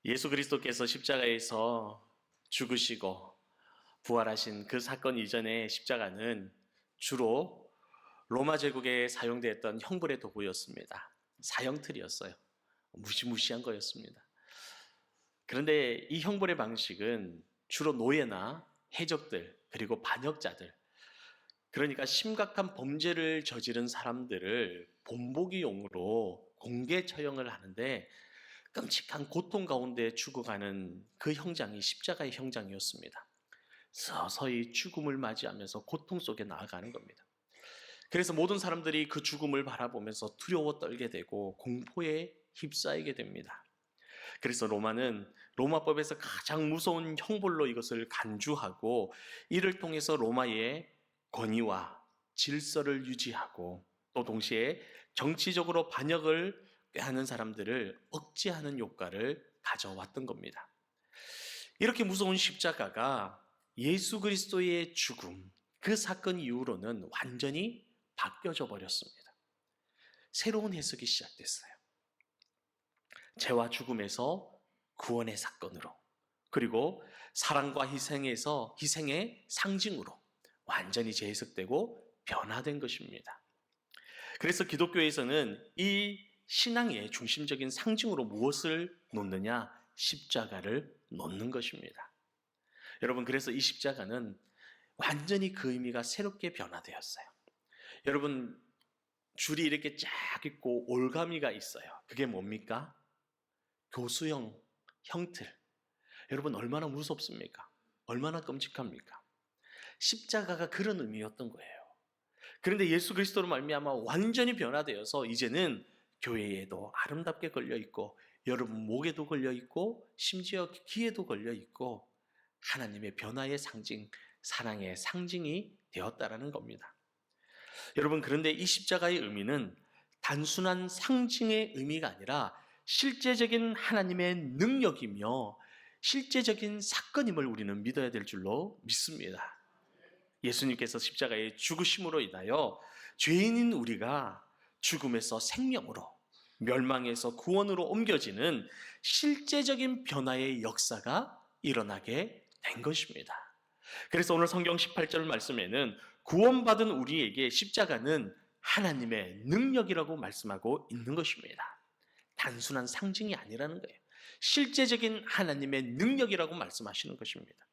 예수 그리스도께서 십자가에서 죽으시고 부활하신 그 사건 이전에 십자가는 주로 로마 제국에 사용되었던 형벌의 도구였습니다. 사형틀이었어요. 무시무시한 거였습니다. 그런데 이 형벌의 방식은 주로 노예나 해적들 그리고 반역자들, 그러니까 심각한 범죄를 저지른 사람들을 본보기용으로 공개 처형을 하는데 끔찍한 고통 가운데 죽어가는 그 형장이 십자가의 형장이었습니다. 서서히 죽음을 맞이하면서 고통 속에 나아가는 겁니다. 그래서 모든 사람들이 그 죽음을 바라보면서 두려워 떨게 되고 공포에 휩싸이게 됩니다. 그래서 로마는 로마법에서 가장 무서운 형벌로 이것을 간주하고, 이를 통해서 로마의 권위와 질서를 유지하고 또 동시에 정치적으로 반역을 꾀하는 사람들을 억제하는 효과를 가져왔던 겁니다. 이렇게 무서운 십자가가 예수 그리스도의 죽음, 그 사건 이후로는 완전히 바뀌어져 버렸습니다. 새로운 해석이 시작됐어요. 죄와 죽음에서 구원의 사건으로, 그리고 사랑과 희생의 상징으로 완전히 재해석되고 변화된 것입니다. 그래서 기독교에서는 이 신앙의 중심적인 상징으로 무엇을 놓느냐? 십자가를 놓는 것입니다. 여러분, 그래서 이 십자가는 완전히 그 의미가 새롭게 변화되었어요. 여러분, 줄이 이렇게 쫙 있고 올가미가 있어요. 그게 뭡니까? 교수형 형틀. 여러분, 얼마나 무섭습니까? 얼마나 끔찍합니까? 십자가가 그런 의미였던 거예요. 그런데 예수 그리스도로 말미암아 완전히 변화되어서 이제는 교회에도 아름답게 걸려 있고, 여러분 목에도 걸려 있고, 심지어 귀에도 걸려 있고, 하나님의 변화의 상징, 사랑의 상징이 되었다라는 겁니다. 여러분, 그런데 이 십자가의 의미는 단순한 상징의 의미가 아니라 실제적인 하나님의 능력이며 실제적인 사건임을 우리는 믿어야 될 줄로 믿습니다. 예수님께서 십자가의 죽으심으로 인하여 죄인인 우리가 죽음에서 생명으로, 멸망에서 구원으로 옮겨지는 실제적인 변화의 역사가 일어나게 된 것입니다. 그래서 오늘 성경 18절 말씀에는 구원받은 우리에게 십자가는 하나님의 능력이라고 말씀하고 있는 것입니다. 단순한 상징이 아니라는 거예요. 실제적인 하나님의 능력이라고 말씀하시는 것입니다.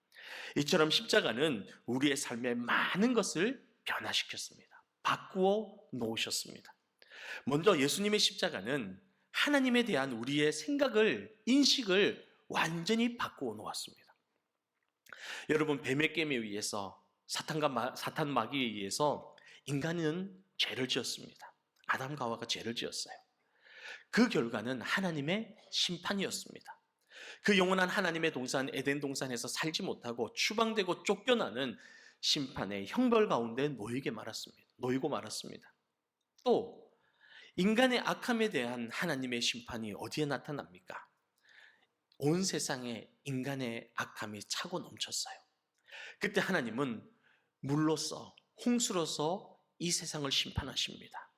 이처럼 십자가는 우리의 삶의 많은 것을 변화시켰습니다. 바꾸어 놓으셨습니다. 먼저 예수님의 십자가는 하나님에 대한 우리의 생각을, 인식을 완전히 바꾸어 놓았습니다. 여러분, 뱀의 깨에 의해서, 사탄 마귀에 의해서 인간은 죄를 지었습니다. 아담과 하와가 죄를 지었어요. 그 결과는 하나님의 심판이었습니다. 그 영원한 하나님의 동산 에덴 동산에서 살지 못하고 추방되고 쫓겨나는 심판의 형벌 가운데 놓이고 말았습니다. 또 인간의 악함에 대한 하나님의 심판이 어디에 나타납니까? 온 세상에 인간의 악함이 차고 넘쳤어요. 그때 하나님은 물로써, 홍수로서 이 세상을 심판하십니다.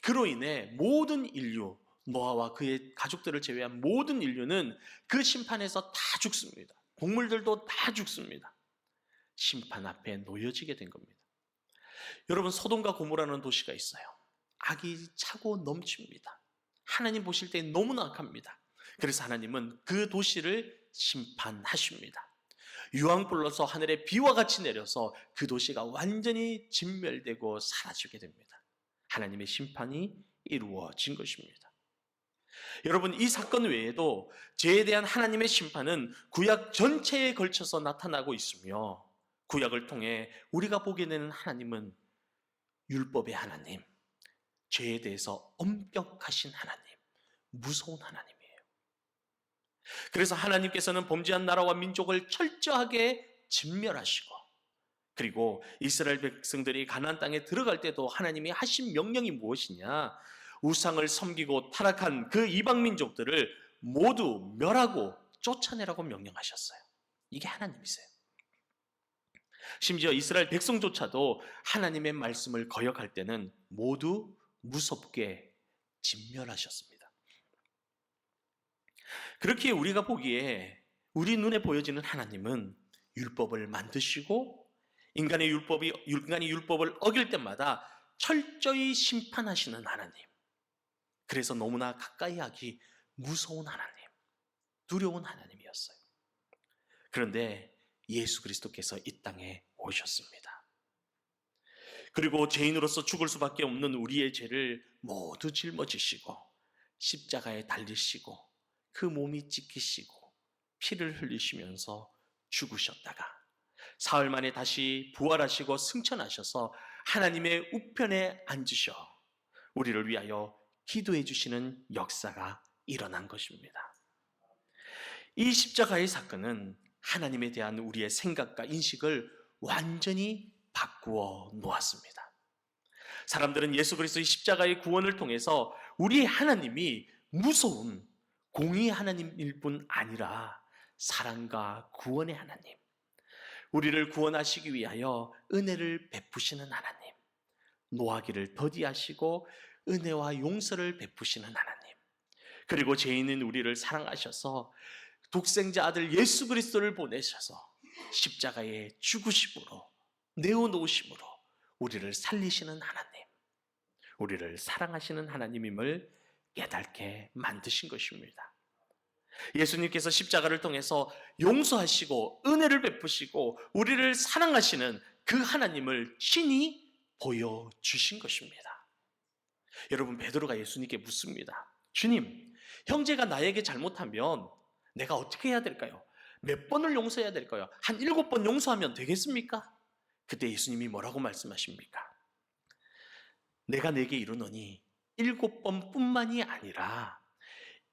그로 인해 모든 인류, 노아와 그의 가족들을 제외한 모든 인류는 그 심판에서 다 죽습니다. 동물들도 다 죽습니다. 심판 앞에 놓여지게 된 겁니다. 여러분, 소돔과 고모라는 도시가 있어요. 악이 차고 넘칩니다. 하나님 보실 때 너무나 악합니다. 그래서 하나님은 그 도시를 심판하십니다. 유황불로서 하늘에 비와 같이 내려서 그 도시가 완전히 진멸되고 사라지게 됩니다. 하나님의 심판이 이루어진 것입니다. 여러분, 이 사건 외에도 죄에 대한 하나님의 심판은 구약 전체에 걸쳐서 나타나고 있으며, 구약을 통해 우리가 보게 되는 하나님은 율법의 하나님, 죄에 대해서 엄격하신 하나님, 무서운 하나님이에요. 그래서 하나님께서는 범죄한 나라와 민족을 철저하게 진멸하시고, 그리고 이스라엘 백성들이 가나안 땅에 들어갈 때도 하나님이 하신 명령이 무엇이냐? 우상을 섬기고 타락한 그 이방 민족들을 모두 멸하고 쫓아내라고 명령하셨어요. 이게 하나님이세요. 심지어 이스라엘 백성조차도 하나님의 말씀을 거역할 때는 모두 무섭게 진멸하셨습니다. 그렇게 우리가 보기에 우리 눈에 보여지는 하나님은 율법을 만드시고 인간의 율법을 어길 때마다 철저히 심판하시는 하나님. 그래서 너무나 가까이 하기 무서운 하나님, 두려운 하나님이었어요. 그런데 예수 그리스도께서 이 땅에 오셨습니다. 그리고 죄인으로서 죽을 수밖에 없는 우리의 죄를 모두 짊어지시고 십자가에 달리시고 그 몸이 찢기시고 피를 흘리시면서 죽으셨다가 사흘 만에 다시 부활하시고 승천하셔서 하나님의 우편에 앉으셔 우리를 위하여 기도해 주시는 역사가 일어난 것입니다. 이 십자가의 사건은 하나님에 대한 우리의 생각과 인식을 완전히 바꾸어 놓았습니다. 사람들은 예수 그리스도의 십자가의 구원을 통해서 우리 하나님이 무서운 공의의 하나님일 뿐 아니라 사랑과 구원의 하나님, 우리를 구원하시기 위하여 은혜를 베푸시는 하나님, 노하기를 더디하시고 은혜와 용서를 베푸시는 하나님, 그리고 죄인인 우리를 사랑하셔서 독생자 아들 예수 그리스도를 보내셔서 십자가에 죽으심으로 내어놓으심으로 우리를 살리시는 하나님, 우리를 사랑하시는 하나님임을 깨닫게 만드신 것입니다. 예수님께서 십자가를 통해서 용서하시고 은혜를 베푸시고 우리를 사랑하시는 그 하나님을 친히 보여주신 것입니다. 여러분, 베드로가 예수님께 묻습니다. 주님, 형제가 나에게 잘못하면 내가 어떻게 해야 될까요? 몇 번을 용서해야 될까요? 한 7번 용서하면 되겠습니까? 그때 예수님이 뭐라고 말씀하십니까? 내가 내게 이르노니 7번뿐만이 아니라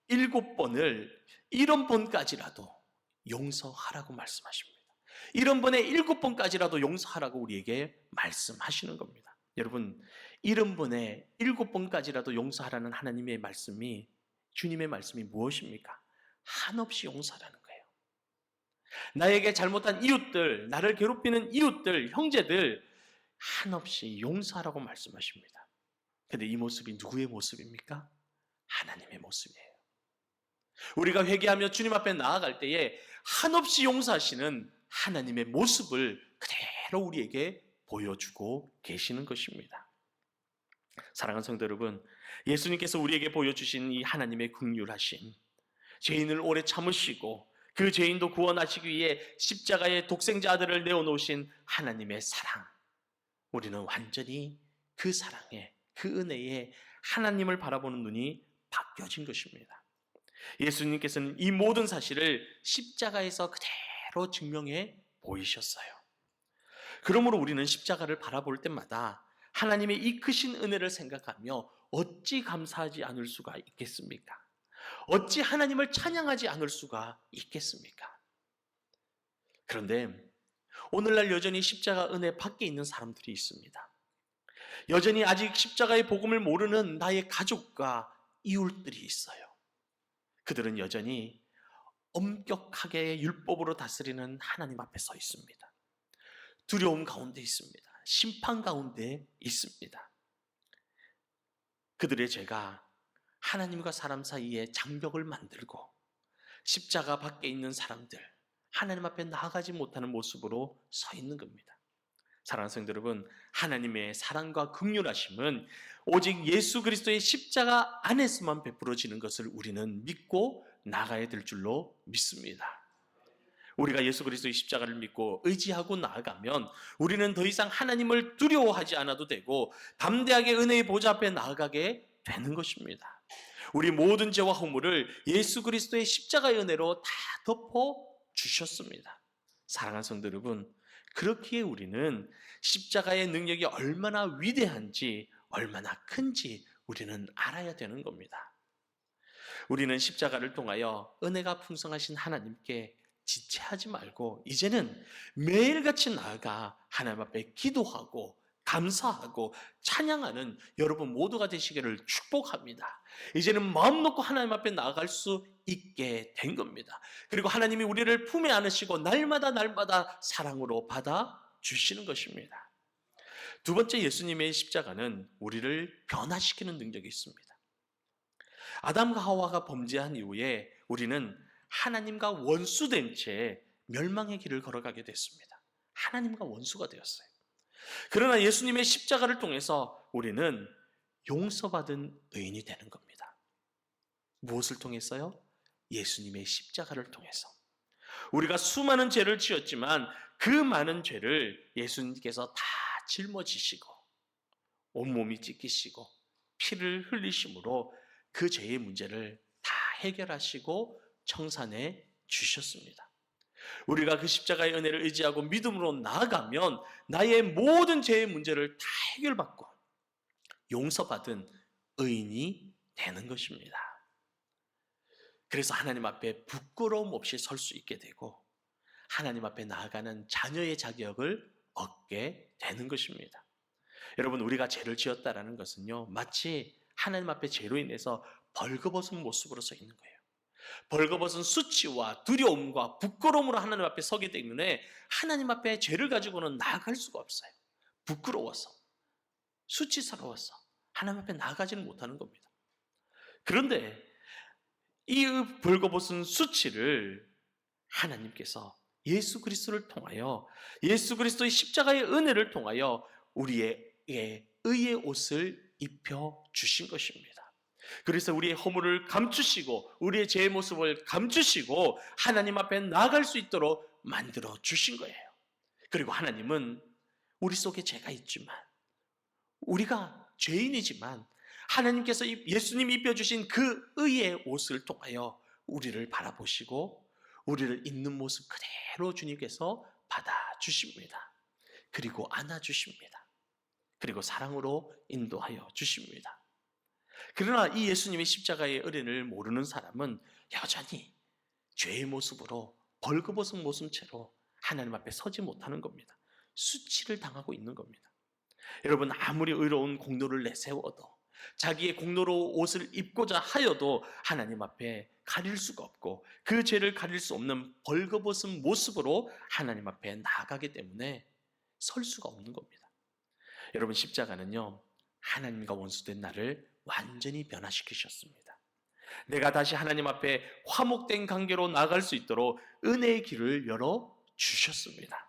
7번을 70번까지라도 용서하라고 말씀하십니다. 70번에 7번까지라도 용서하라고 우리에게 말씀하시는 겁니다. 여러분, 70번에 7번까지라도 용서하라는 하나님의 말씀이, 주님의 말씀이 무엇입니까? 한없이 용서하라는 거예요. 나에게 잘못한 이웃들, 나를 괴롭히는 이웃들, 형제들 한없이 용서하라고 말씀하십니다. 근데 이 모습이 누구의 모습입니까? 하나님의 모습이에요. 우리가 회개하며 주님 앞에 나아갈 때에 한없이 용서하시는 하나님의 모습을 그대로 우리에게 보여주고 계시는 것입니다. 사랑하는 성도 여러분, 예수님께서 우리에게 보여주신 이 하나님의 긍휼하심, 죄인을 오래 참으시고 그 죄인도 구원하시기 위해 십자가에 독생자 아들을 내어놓으신 하나님의 사랑, 우리는 완전히 그 사랑에, 그 은혜에 하나님을 바라보는 눈이 바뀌어진 것입니다. 예수님께서는 이 모든 사실을 십자가에서 그대로 증명해 보이셨어요. 그러므로 우리는 십자가를 바라볼 때마다 하나님의 이 크신 은혜를 생각하며 어찌 감사하지 않을 수가 있겠습니까? 어찌 하나님을 찬양하지 않을 수가 있겠습니까? 그런데 오늘날 여전히 십자가 은혜 밖에 있는 사람들이 있습니다. 여전히 아직 십자가의 복음을 모르는 나의 가족과 이웃들이 있어요. 그들은 여전히 엄격하게 율법으로 다스리는 하나님 앞에 서 있습니다. 두려움 가운데 있습니다. 심판 가운데 있습니다. 그들의 죄가 하나님과 사람 사이에 장벽을 만들고 십자가 밖에 있는 사람들, 하나님 앞에 나아가지 못하는 모습으로 서 있는 겁니다. 사랑하는 성도 여러분, 하나님의 사랑과 긍휼하심은 오직 예수 그리스도의 십자가 안에서만 베풀어지는 것을 우리는 믿고 나아가야 될 줄로 믿습니다. 우리가 예수 그리스도의 십자가를 믿고 의지하고 나아가면 우리는 더 이상 하나님을 두려워하지 않아도 되고 담대하게 은혜의 보좌 앞에 나아가게 되는 것입니다. 우리 모든 죄와 허물을 예수 그리스도의 십자가의 은혜로 다 덮어 주셨습니다. 사랑하는 성도 여러분, 그렇기에 우리는 십자가의 능력이 얼마나 위대한지, 얼마나 큰지 우리는 알아야 되는 겁니다. 우리는 십자가를 통하여 은혜가 풍성하신 하나님께 지체하지 말고 이제는 매일같이 나아가 하나님 앞에 기도하고 감사하고 찬양하는 여러분 모두가 되시기를 축복합니다. 이제는 마음 놓고 하나님 앞에 나아갈 수 있게 된 겁니다. 그리고 하나님이 우리를 품에 안으시고 날마다 사랑으로 받아주시는 것입니다. 두 번째, 예수님의 십자가는 우리를 변화시키는 능력이 있습니다. 아담과 하와가 범죄한 이후에 우리는 하나님과 원수된 채 멸망의 길을 걸어가게 됐습니다. 하나님과 원수가 되었어요. 그러나 예수님의 십자가를 통해서 우리는 용서받은 의인이 되는 겁니다. 무엇을 통해서요? 예수님의 십자가를 통해서. 우리가 수많은 죄를 지었지만 그 많은 죄를 예수님께서 다 짊어지시고 온몸이 찢기시고 피를 흘리심으로 그 죄의 문제를 다 해결하시고 청산해 주셨습니다. 우리가 그 십자가의 은혜를 의지하고 믿음으로 나아가면 나의 모든 죄의 문제를 다 해결받고 용서받은 의인이 되는 것입니다. 그래서 하나님 앞에 부끄러움 없이 설 수 있게 되고 하나님 앞에 나아가는 자녀의 자격을 얻게 되는 것입니다. 여러분, 우리가 죄를 지었다라는 것은요, 마치 하나님 앞에 죄로 인해서 벌거벗은 모습으로 서 있는 거예요. 벌거벗은 수치와 두려움과 부끄러움으로 하나님 앞에 서기 때문에 하나님 앞에 죄를 가지고는 나아갈 수가 없어요. 부끄러워서, 수치스러워서 하나님 앞에 나아가지는 못하는 겁니다. 그런데 이 벌거벗은 수치를 하나님께서 예수 그리스도를 통하여, 예수 그리스도의 십자가의 은혜를 통하여 우리에게 의의 옷을 입혀 주신 것입니다. 그래서 우리의 허물을 감추시고 우리의 죄의 모습을 감추시고 하나님 앞에 나아갈 수 있도록 만들어 주신 거예요. 그리고 하나님은 우리 속에 죄가 있지만, 우리가 죄인이지만 하나님께서 예수님이 입혀주신 그 의의 옷을 통하여 우리를 바라보시고 우리를 있는 모습 그대로 주님께서 받아주십니다. 그리고 안아주십니다. 그리고 사랑으로 인도하여 주십니다. 그러나 이 예수님의 십자가의 은혜를 모르는 사람은 여전히 죄의 모습으로 벌거벗은 모습채로 하나님 앞에 서지 못하는 겁니다. 수치를 당하고 있는 겁니다. 여러분, 아무리 의로운 공로를 내세워도 자기의 공로로 옷을 입고자 하여도 하나님 앞에 가릴 수가 없고 그 죄를 가릴 수 없는 벌거벗은 모습으로 하나님 앞에 나아가기 때문에 설 수가 없는 겁니다. 여러분, 십자가는요, 하나님과 원수된 나를 완전히 변화시키셨습니다. 내가 다시 하나님 앞에 화목된 관계로 나아갈 수 있도록 은혜의 길을 열어주셨습니다.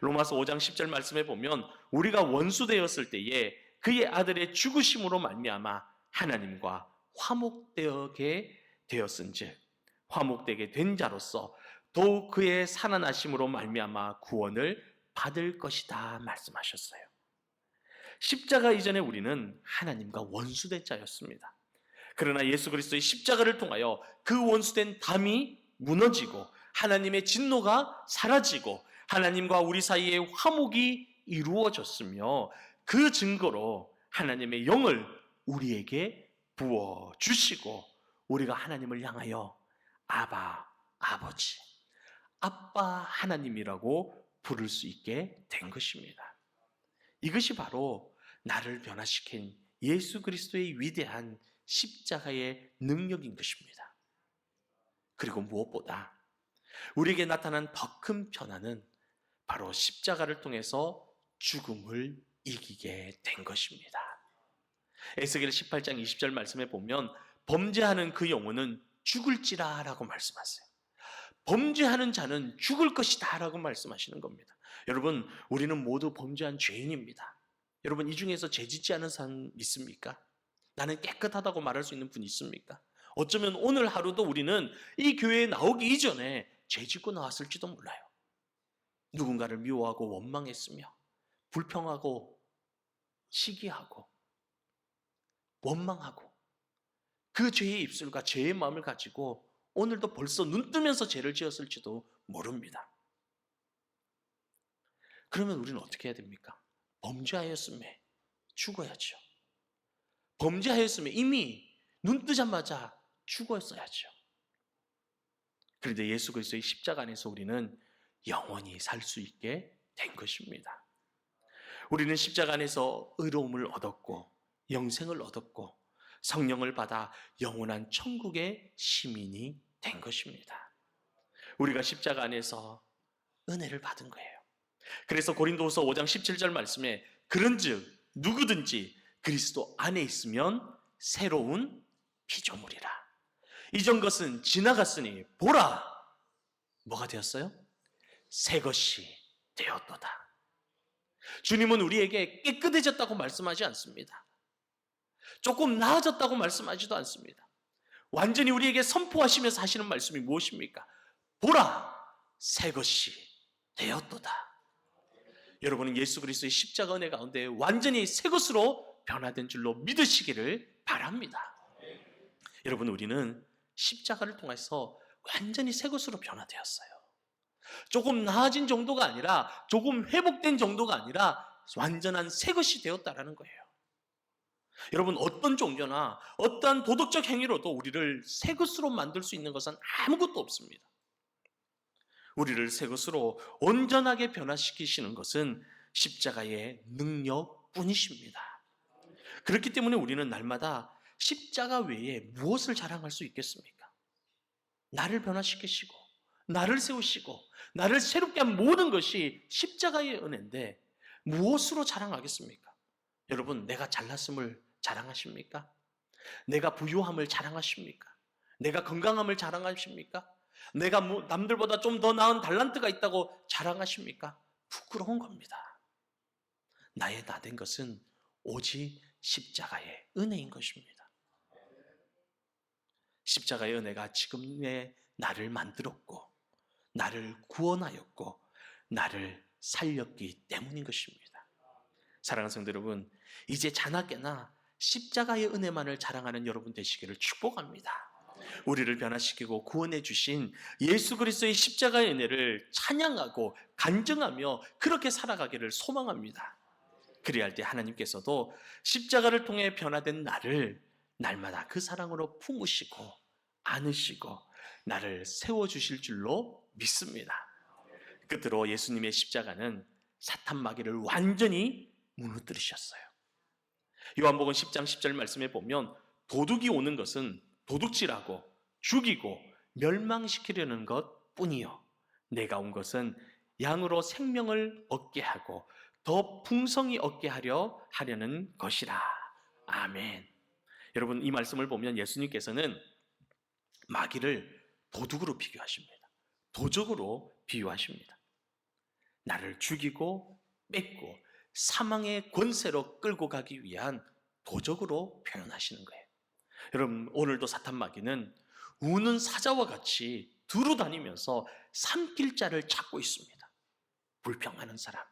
로마서 5장 10절 말씀에 보면 우리가 원수되었을 때에 그의 아들의 죽으심으로 말미암아 하나님과 화목되게 되었은즉 화목되게 된 자로서 더욱 그의 살아나심으로 말미암아 구원을 받을 것이다 말씀하셨어요. 십자가 이전에 우리는 하나님과 원수된 자였습니다. 그러나 예수 그리스도의 십자가를 통하여 그 원수된 담이 무너지고 하나님의 진노가 사라지고 하나님과 우리 사이에 화목이 이루어졌으며 그 증거로 하나님의 영을 우리에게 부어주시고 우리가 하나님을 향하여 아바, 아버지, 아빠 하나님이라고 부를 수 있게 된 것입니다. 이것이 바로 나를 변화시킨 예수 그리스도의 위대한 십자가의 능력인 것입니다. 그리고 무엇보다 우리에게 나타난 더 큰 변화는 바로 십자가를 통해서 죽음을 이기게 된 것입니다. 에스겔 18장 20절 말씀에 보면 범죄하는 그 영혼은 죽을지라 라고 말씀하세요. 범죄하는 자는 죽을 것이다 라고 말씀하시는 겁니다. 여러분, 우리는 모두 범죄한 죄인입니다. 여러분, 이 중에서 죄 짓지 않은 사람 있습니까? 나는 깨끗하다고 말할 수 있는 분 있습니까? 어쩌면 오늘 하루도 우리는 이 교회에 나오기 이전에 죄 짓고 나왔을지도 몰라요. 누군가를 미워하고 원망했으며 불평하고 시기하고 원망하고 그 죄의 입술과 죄의 마음을 가지고 오늘도 벌써 눈 뜨면서 죄를 지었을지도 모릅니다. 그러면 우리는 어떻게 해야 됩니까? 범죄하였음에 죽어야죠. 범죄하였음에 이미 눈 뜨자마자 죽었어야죠. 그런데 예수 그리스도의 십자가 안에서 우리는 영원히 살 수 있게 된 것입니다. 우리는 십자가 안에서 의로움을 얻었고 영생을 얻었고 성령을 받아 영원한 천국의 시민이 된 것입니다. 우리가 십자가 안에서 은혜를 받은 거예요. 그래서 고린도후서 5장 17절 말씀에 그런즉 누구든지 그리스도 안에 있으면 새로운 피조물이라. 이전 것은 지나갔으니 보라, 뭐가 되었어요? 새 것이 되었도다. 주님은 우리에게 깨끗해졌다고 말씀하지 않습니다. 조금 나아졌다고 말씀하지도 않습니다. 완전히 우리에게 선포하시면서 하시는 말씀이 무엇입니까? 보라, 새 것이 되었도다. 여러분은 예수 그리스도의 십자가 은혜 가운데 완전히 새 것으로 변화된 줄로 믿으시기를 바랍니다. 여러분, 우리는 십자가를 통해서 완전히 새 것으로 변화되었어요. 조금 나아진 정도가 아니라, 조금 회복된 정도가 아니라 완전한 새 것이 되었다라는 거예요. 여러분, 어떤 종교나 어떠한 도덕적 행위로도 우리를 새 것으로 만들 수 있는 것은 아무것도 없습니다. 우리를 새 것으로 온전하게 변화시키시는 것은 십자가의 능력뿐이십니다. 그렇기 때문에 우리는 날마다 십자가 외에 무엇을 자랑할 수 있겠습니까? 나를 변화시키시고 나를 세우시고 나를 새롭게 한 모든 것이 십자가의 은혜인데 무엇으로 자랑하겠습니까? 여러분, 내가 잘났음을 자랑하십니까? 내가 부유함을 자랑하십니까? 내가 건강함을 자랑하십니까? 내가 남들보다 좀 더 나은 달란트가 있다고 자랑하십니까? 부끄러운 겁니다. 나의 나된 것은 오직 십자가의 은혜인 것입니다. 십자가의 은혜가 지금의 나를 만들었고 나를 구원하였고 나를 살렸기 때문인 것입니다. 사랑하는 성도 여러분, 이제 자나깨나 십자가의 은혜만을 자랑하는 여러분 되시기를 축복합니다. 우리를 변화시키고 구원해 주신 예수 그리스도의 십자가의 은혜를 찬양하고 간증하며 그렇게 살아가기를 소망합니다. 그래야 할 때 하나님께서도 십자가를 통해 변화된 나를 날마다 그 사랑으로 품으시고 안으시고 나를 세워주실 줄로 믿습니다. 끝으로 예수님의 십자가는 사탄 마귀를 완전히 무너뜨리셨어요. 요한복음 10장 10절 말씀에 보면 도둑이 오는 것은 도둑질하고 죽이고 멸망시키려는 것뿐이요 내가 온 것은 양으로 생명을 얻게 하고 더 풍성히 얻게 하려는 것이라. 아멘. 여러분, 이 말씀을 보면 예수님께서는 마귀를 도둑으로 비교하십니다. 도적으로 비유하십니다. 나를 죽이고 뺏고 사망의 권세로 끌고 가기 위한 도적으로 표현하시는 거예요. 여러분, 오늘도 사탄 마귀는 우는 사자와 같이 두루 다니면서 삼킬 자를 찾고 있습니다. 불평하는 사람,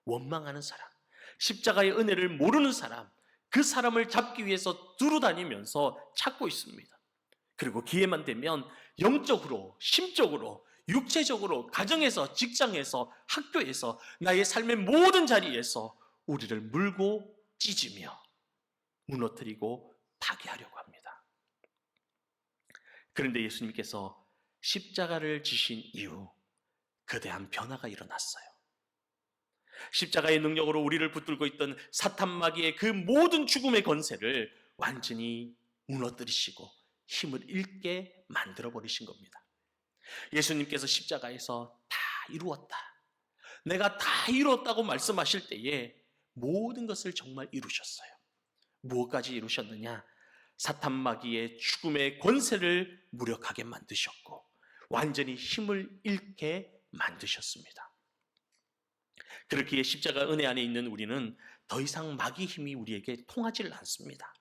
원망하는 사람, 십자가의 은혜를 모르는 사람, 그 사람을 잡기 위해서 두루 다니면서 찾고 있습니다. 그리고 기회만 되면 영적으로, 심적으로, 육체적으로, 가정에서, 직장에서, 학교에서, 나의 삶의 모든 자리에서 우리를 물고 찢으며 무너뜨리고 파괴하려고 합니다. 그런데 예수님께서 십자가를 지신 이후 거대한 변화가 일어났어요. 십자가의 능력으로 우리를 붙들고 있던 사탄 마귀의 그 모든 죽음의 권세를 완전히 무너뜨리시고 힘을 잃게 만들어버리신 겁니다. 예수님께서 십자가에서 다 이루었다, 내가 다 이루었다고 말씀하실 때에 모든 것을 정말 이루셨어요. 무엇까지 이루셨느냐? 사탄 마귀의 죽음의 권세를 무력하게 만드셨고 완전히 힘을 잃게 만드셨습니다. 그렇기에 십자가 은혜 안에 있는 우리는 더 이상 마귀 힘이 우리에게 통하지를 않습니다.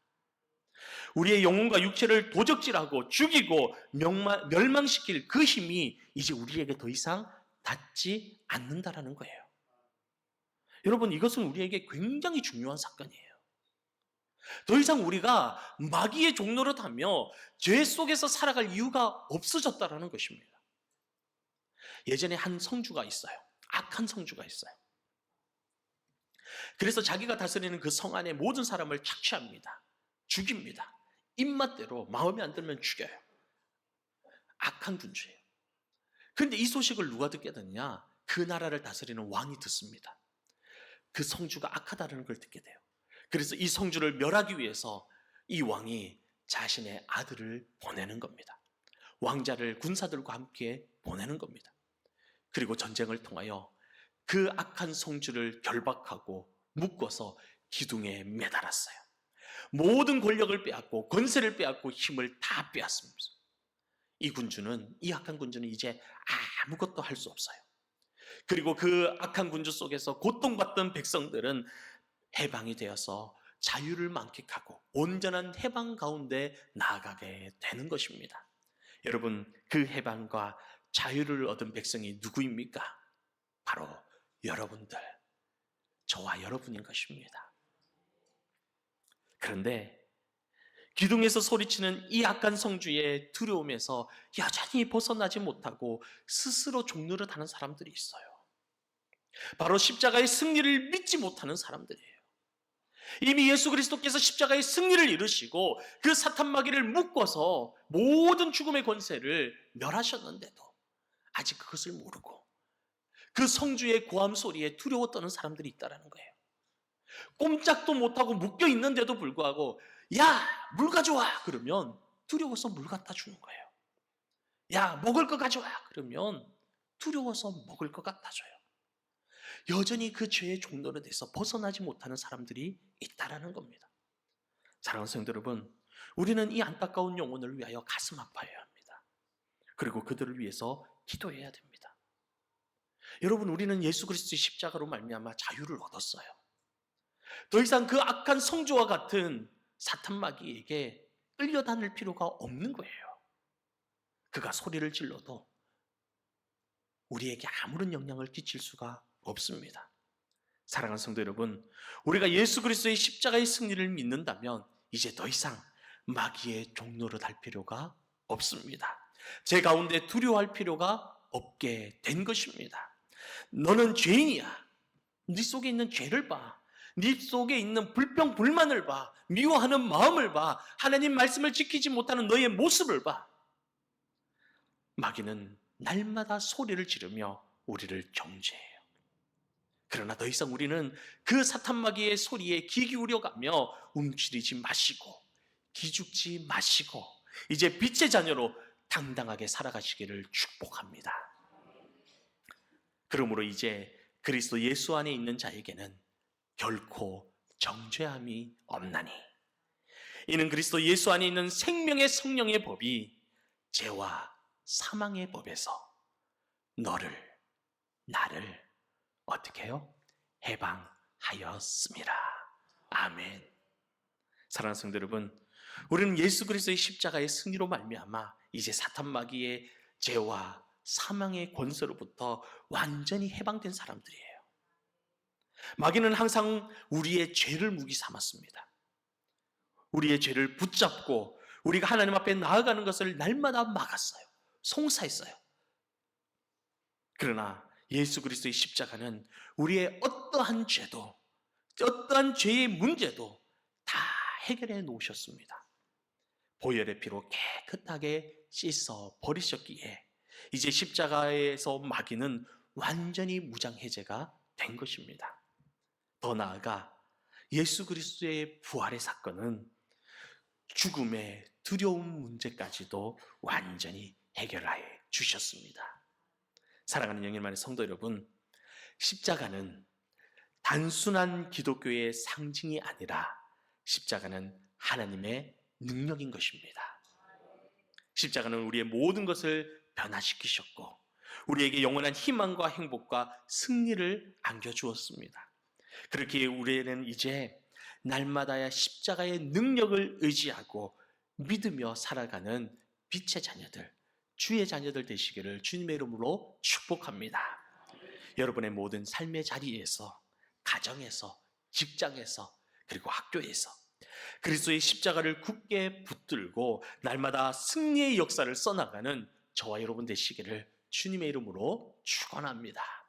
우리의 영혼과 육체를 도적질하고 죽이고 멸망시킬 그 힘이 이제 우리에게 더 이상 닿지 않는다라는 거예요. 여러분, 이것은 우리에게 굉장히 중요한 사건이에요. 더 이상 우리가 마귀의 종노릇하며 죄 속에서 살아갈 이유가 없어졌다라는 것입니다. 예전에 한 성주가 있어요. 악한 성주가 있어요. 그래서 자기가 다스리는 그 성 안에 모든 사람을 착취합니다. 죽입니다. 입맛대로 마음에 안 들면 죽여요. 악한 군주예요. 그런데 이 소식을 누가 듣게 되느냐? 그 나라를 다스리는 왕이 듣습니다. 그 성주가 악하다는 걸 듣게 돼요. 그래서 이 성주를 멸하기 위해서 이 왕이 자신의 아들을 보내는 겁니다. 왕자를 군사들과 함께 보내는 겁니다. 그리고 전쟁을 통하여 그 악한 성주를 결박하고 묶어서 기둥에 매달았어요. 모든 권력을 빼앗고 권세를 빼앗고 힘을 다 빼앗습니다. 이 악한 군주는 이제 아무것도 할 수 없어요. 그리고 그 악한 군주 속에서 고통받던 백성들은 해방이 되어서 자유를 만끽하고 온전한 해방 가운데 나아가게 되는 것입니다. 여러분, 그 해방과 자유를 얻은 백성이 누구입니까? 바로 여러분들, 저와 여러분인 것입니다. 그런데 기둥에서 소리치는 이 악한 성주의 두려움에서 여전히 벗어나지 못하고 스스로 종로를 타는 사람들이 있어요. 바로 십자가의 승리를 믿지 못하는 사람들이에요. 이미 예수 그리스도께서 십자가의 승리를 이루시고 그 사탄 마귀를 묶어서 모든 죽음의 권세를 멸하셨는데도 아직 그것을 모르고 그 성주의 고함 소리에 두려워 떠는 사람들이 있다는 거예요. 꼼짝도 못하고 묶여 있는데도 불구하고 야, 물 가져와! 그러면 두려워서 물 갖다 주는 거예요. 야, 먹을 거 가져와! 그러면 두려워서 먹을 거 갖다 줘요. 여전히 그 죄의 종로에 대해서 벗어나지 못하는 사람들이 있다라는 겁니다. 사랑하는 성도 여러분, 우리는 이 안타까운 영혼을 위하여 가슴 아파해야 합니다. 그리고 그들을 위해서 기도해야 됩니다. 여러분, 우리는 예수 그리스도의 십자가로 말미암아 자유를 얻었어요. 더 이상 그 악한 성주와 같은 사탄 마귀에게 끌려다닐 필요가 없는 거예요. 그가 소리를 질러도 우리에게 아무런 영향을 끼칠 수가 없습니다. 사랑하는 성도 여러분, 우리가 예수 그리스도의 십자가의 승리를 믿는다면 이제 더 이상 마귀의 종노릇 할 필요가 없습니다. 제 가운데 두려워할 필요가 없게 된 것입니다. 너는 죄인이야. 네 속에 있는 죄를 봐. 네 속에 있는 불평, 불만을 봐. 미워하는 마음을 봐. 하나님 말씀을 지키지 못하는 너의 모습을 봐. 마귀는 날마다 소리를 지르며 우리를 정죄해요. 그러나 더 이상 우리는 그 사탄 마귀의 소리에 귀 기울여가며 움츠리지 마시고 기죽지 마시고 이제 빛의 자녀로 당당하게 살아가시기를 축복합니다. 그러므로 이제 그리스도 예수 안에 있는 자에게는 결코 정죄함이 없나니 이는 그리스도 예수 안에 있는 생명의 성령의 법이 죄와 사망의 법에서 나를 어떻게 해요? 해방하였습니다. 아멘. 사랑하는 성도 여러분, 우리는 예수 그리스도의 십자가의 승리로 말미암아 이제 사탄 마귀의 죄와 사망의 권세로부터 완전히 해방된 사람들이에요. 마귀는 항상 우리의 죄를 무기 삼았습니다. 우리의 죄를 붙잡고 우리가 하나님 앞에 나아가는 것을 날마다 막았어요. 송사했어요. 그러나 예수 그리스도의 십자가는 우리의 어떠한 죄도, 어떠한 죄의 문제도 다 해결해 놓으셨습니다. 보혈의 피로 깨끗하게 씻어 버리셨기에 이제 십자가에서 마귀는 완전히 무장해제가 된 것입니다. 더 나아가 예수 그리스도의 부활의 사건은 죽음의 두려운 문제까지도 완전히 해결하여 주셨습니다. 사랑하는 영일만의 성도 여러분, 십자가는 단순한 기독교의 상징이 아니라 십자가는 하나님의 능력인 것입니다. 십자가는 우리의 모든 것을 변화시키셨고 우리에게 영원한 희망과 행복과 승리를 안겨주었습니다. 그렇기에 우리는 이제 날마다 십자가의 능력을 의지하고 믿으며 살아가는 빛의 자녀들, 주의 자녀들 되시기를 주님의 이름으로 축복합니다. 여러분의 모든 삶의 자리에서, 가정에서, 직장에서, 그리고 학교에서 그리스도의 십자가를 굳게 붙들고 날마다 승리의 역사를 써나가는 저와 여러분 되시기를 주님의 이름으로 축원합니다.